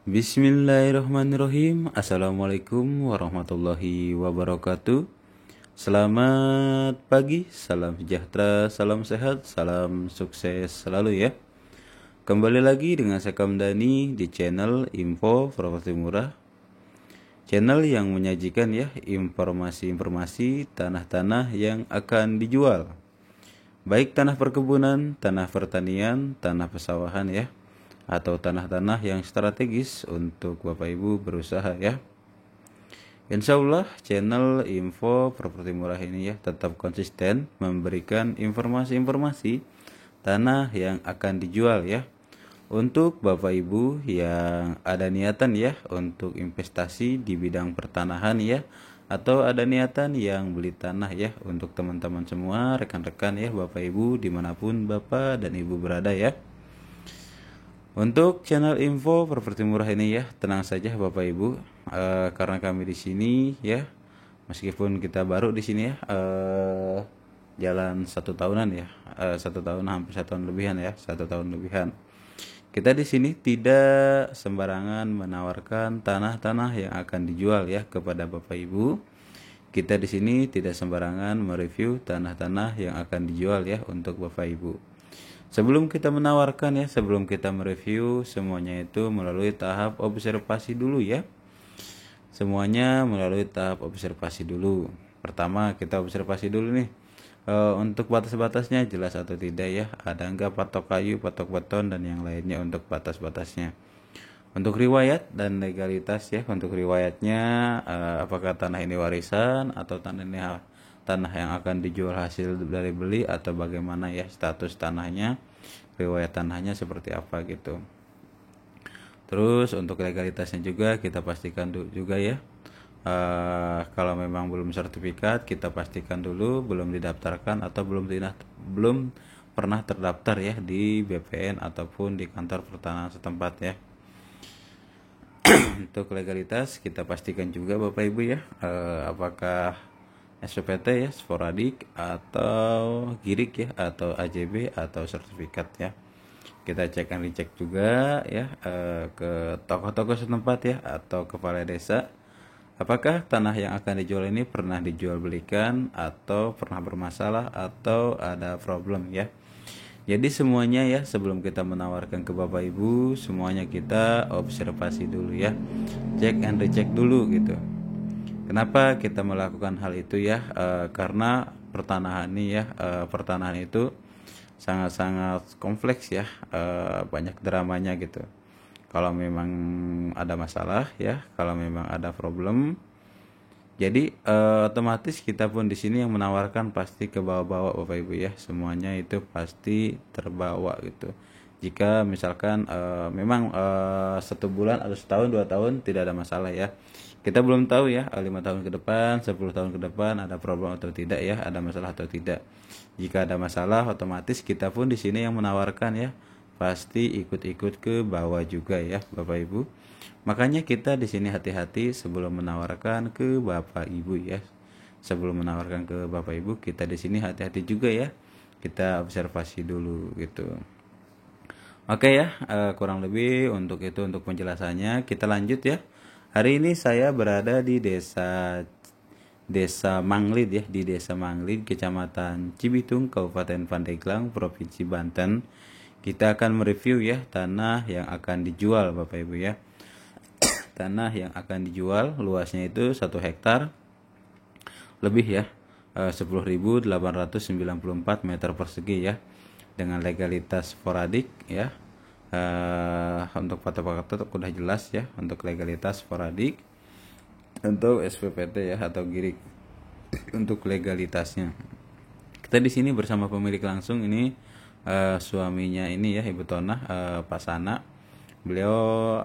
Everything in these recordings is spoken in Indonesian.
Bismillahirrahmanirrahim. Assalamualaikum warahmatullahi wabarakatuh. Selamat pagi, salam sejahtera, salam sehat, salam sukses selalu ya. Kembali lagi dengan saya Kamdani di channel Info Properti Murah. Channel yang menyajikan ya informasi-informasi tanah-tanah yang akan dijual. Baik tanah perkebunan, tanah pertanian, tanah pesawahan ya, atau tanah-tanah yang strategis untuk Bapak Ibu berusaha ya. Insya Allah channel Info Properti Murah ini ya tetap konsisten memberikan informasi-informasi tanah yang akan dijual ya. Untuk Bapak Ibu yang ada niatan ya untuk investasi di bidang pertanahan ya, atau ada niatan yang beli tanah ya, untuk teman-teman semua, rekan-rekan ya, Bapak Ibu dimanapun Bapak dan Ibu berada ya. Untuk channel Info Properti Murah ini ya, tenang saja Bapak Ibu, karena kami di sini ya, meskipun kita baru di sini ya, jalan 1 tahunan ya, 1 tahun hampir 1 tahun lebihan ya, 1 tahun lebihan. Kita di sini tidak sembarangan menawarkan tanah-tanah yang akan dijual ya kepada Bapak Ibu. Kita di sini tidak sembarangan mereview tanah-tanah yang akan dijual ya untuk Bapak Ibu. Sebelum kita menawarkan ya, sebelum kita mereview, semuanya itu melalui tahap observasi dulu ya. Semuanya melalui tahap observasi dulu. Pertama kita observasi dulu nih. Untuk batas-batasnya jelas atau tidak ya, ada enggak patok kayu, patok beton dan yang lainnya untuk batas-batasnya. Untuk riwayat dan legalitas ya, untuk riwayatnya apakah tanah ini warisan atau tanah yang akan dijual hasil dari beli, atau bagaimana ya status tanahnya, riwayat tanahnya seperti apa gitu. Terus untuk legalitasnya juga kita pastikan juga ya. Kalau memang belum sertifikat, kita pastikan dulu belum didaftarkan atau belum pernah terdaftar ya di BPN ataupun di kantor pertanahan setempat ya. Untuk legalitas kita pastikan juga Bapak Ibu ya, apakah SPT ya, sporadik, atau girik ya, atau AJB atau sertifikat ya. Kita cek and recheck juga ya, ke toko-toko setempat ya, atau kepala desa. Apakah tanah yang akan dijual ini pernah dijual belikan, atau pernah bermasalah, atau ada problem ya. Jadi semuanya ya, sebelum kita menawarkan ke Bapak Ibu, semuanya kita observasi dulu ya. Cek and recheck dulu gitu. Kenapa kita melakukan hal itu ya? Karena pertanahan ini ya, pertanahan itu sangat-sangat kompleks ya, banyak dramanya gitu. Kalau memang ada masalah ya, kalau memang ada problem, jadi otomatis kita pun di sini yang menawarkan pasti ke bawah-bawah Bapak Ibu ya, semuanya itu pasti terbawa gitu. Jika misalkan memang 1 bulan atau setahun 2 tahun tidak ada masalah ya, kita belum tahu ya 5 tahun ke depan, 10 tahun ke depan ada problem atau tidak ya, ada masalah atau tidak. Jika ada masalah, otomatis kita pun di sini yang menawarkan ya, pasti ikut-ikut ke bawah juga ya Bapak Ibu. Makanya kita di sini hati-hati sebelum menawarkan ke Bapak Ibu ya. Sebelum menawarkan ke Bapak Ibu, kita di sini hati-hati juga ya. Kita observasi dulu gitu. Oke ya, kurang lebih untuk itu untuk penjelasannya. Kita lanjut ya. Hari ini saya berada di Desa Manglid ya, di Desa Manglid, Kecamatan Cibitung, Kabupaten Pandeglang, Provinsi Banten. Kita akan mereview ya tanah yang akan dijual Bapak Ibu ya. Tanah yang akan dijual luasnya itu 1 hektar lebih ya, 10.894 meter persegi ya, dengan legalitas sporadik ya. Untuk patok-patok udah jelas ya, untuk legalitas sporadik. Untuk SPPT ya atau girik untuk legalitasnya. Kita di sini bersama pemilik langsung ini, suaminya ini ya Ibu Tonah, Pak Sana. Beliau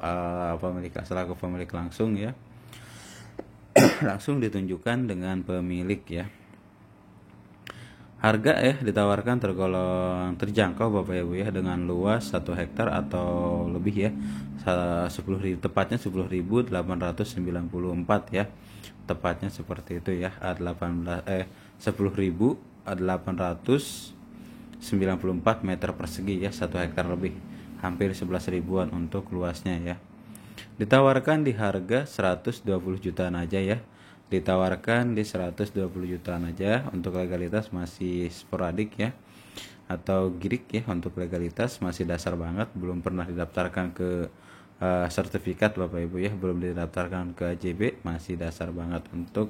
selaku pemilik langsung ya. Langsung ditunjukkan dengan pemilik ya. Harga ya ditawarkan tergolong terjangkau Bapak Ibu ya, dengan luas 1 hektar atau lebih ya, 10.000, tepatnya 10.894 ya, tepatnya seperti itu ya, 10.894 meter persegi ya, 1 hektar lebih, hampir 11 ribuan untuk luasnya ya. Ditawarkan di harga 120 jutaan aja ya. Ditawarkan di 120 jutaan aja. Untuk legalitas masih sporadik ya, atau girik ya. Untuk legalitas masih dasar banget, belum pernah didaftarkan ke sertifikat Bapak Ibu ya, belum didaftarkan ke AJB, masih dasar banget untuk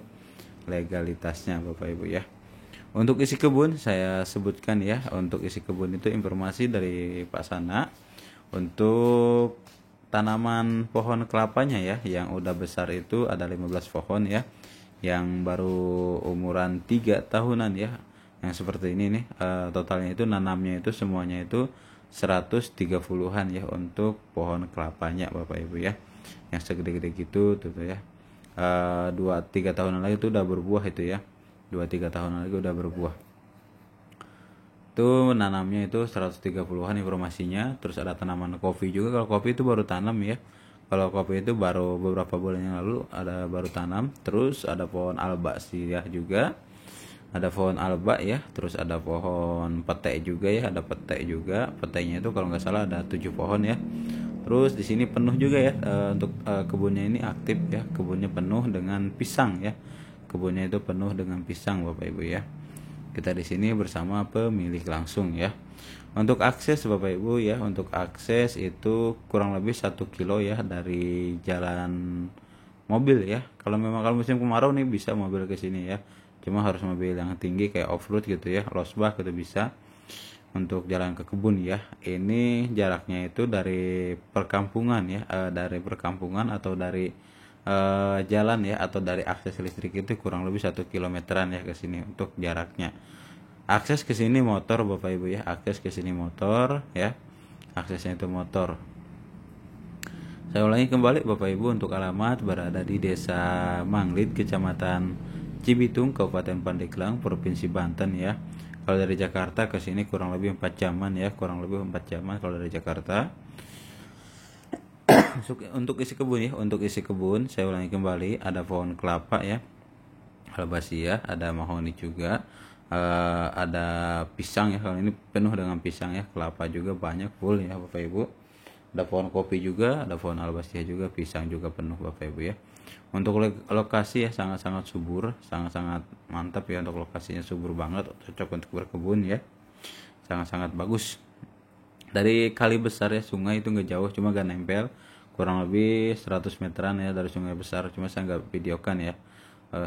legalitasnya Bapak Ibu ya. Untuk isi kebun saya sebutkan ya, untuk isi kebun itu informasi dari Pak Sana. Untuk tanaman pohon kelapanya ya, yang udah besar itu ada 15 pohon ya, yang baru umuran 3 tahunan ya, yang seperti ini nih. Totalnya itu nanamnya itu semuanya itu 130-an ya untuk pohon kelapanya Bapak Ibu ya, yang segede-gede gitu tuh ya. 2-3 tahunan lagi itu udah berbuah itu ya, 2-3 tahun lagi udah berbuah. Itu nanamnya itu 130-an informasinya. Terus ada tanaman kopi juga. Kalau kopi itu baru tanam ya. Kalau kopi itu baru beberapa bulan yang lalu ada baru tanam. Terus ada pohon alba sih ya juga. Ada pohon alba ya. Terus ada pohon pete juga ya. Ada pete juga. Petenya itu kalau nggak salah ada 7 pohon ya. Terus di sini penuh juga ya, untuk kebunnya ini aktif ya. Kebunnya penuh dengan pisang ya. Kebunnya itu penuh dengan pisang Bapak Ibu ya. Kita di sini bersama pemilik langsung ya. Untuk akses Bapak Ibu ya, untuk akses itu kurang lebih 1 kilo ya dari jalan mobil ya. Kalau memang kalau musim kemarau nih bisa mobil ke sini ya. Cuma harus mobil yang tinggi kayak off-road gitu ya, losbak gitu bisa. Untuk jalan ke kebun ya, ini jaraknya itu dari perkampungan ya, dari perkampungan atau dari jalan ya, atau dari akses listrik itu kurang lebih 1 kilometeran ya ke sini untuk jaraknya. Akses ke sini motor Bapak Ibu ya, akses ke sini motor ya, aksesnya itu motor. Saya ulangi kembali Bapak Ibu, untuk alamat berada di Desa Manglid, Kecamatan Cibitung, Kabupaten Pandeglang, Provinsi Banten ya. Kalau dari Jakarta ke sini kurang lebih 4 jaman ya, kurang lebih 4 jaman kalau dari Jakarta. Untuk isi kebun ya, untuk isi kebun saya ulangi kembali, ada pohon kelapa ya, albasia, ada mahoni juga, ada pisang ya. Kalau ini penuh dengan pisang ya, kelapa juga banyak full ya Bapak Ibu. Ada pohon kopi juga, ada pohon albasia juga, pisang juga penuh Bapak Ibu ya. Untuk lokasi ya sangat-sangat subur, sangat-sangat mantap ya, untuk lokasinya subur banget, cocok untuk berkebun ya, sangat-sangat bagus. Dari kali besar ya, sungai itu nggak jauh, cuma gak nempel, kurang lebih 100 meteran ya dari sungai besar. Cuma saya nggak videokan ya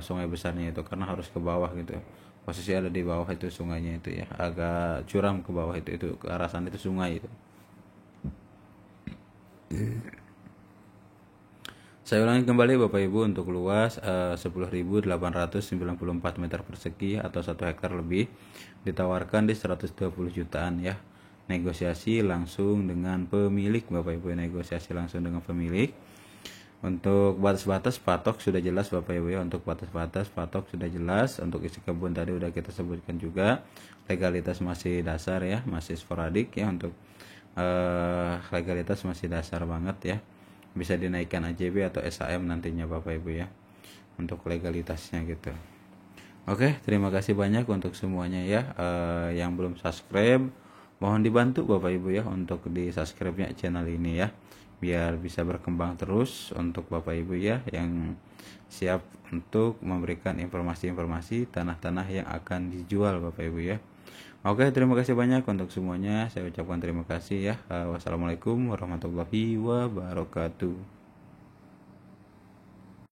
sungai besarnya itu, karena harus ke bawah gitu, posisi ada di bawah itu sungainya itu ya, agak curam ke bawah itu ke arah sana itu sungai itu. Saya ulangi kembali Bapak Ibu, untuk luas 10.894 meter persegi atau 1 hektar lebih, ditawarkan di 120 jutaan ya. Negosiasi langsung dengan pemilik Bapak Ibu, negosiasi langsung dengan pemilik. Untuk batas-batas patok sudah jelas Bapak Ibu ya, untuk batas-batas patok sudah jelas. Untuk isi kebun tadi udah kita sebutkan juga. Legalitas masih dasar ya, masih sporadik ya. Untuk legalitas masih dasar banget ya. Bisa dinaikkan AJB atau SAM nantinya Bapak Ibu ya, untuk legalitasnya gitu. Oke, terima kasih banyak untuk semuanya ya. Yang belum subscribe mohon dibantu Bapak Ibu ya untuk di subscribe-nya channel ini ya, biar bisa berkembang terus untuk Bapak Ibu ya, yang siap untuk memberikan informasi-informasi tanah-tanah yang akan dijual Bapak Ibu ya. Oke, terima kasih banyak untuk semuanya. Saya ucapkan terima kasih ya. Wassalamualaikum warahmatullahi wabarakatuh.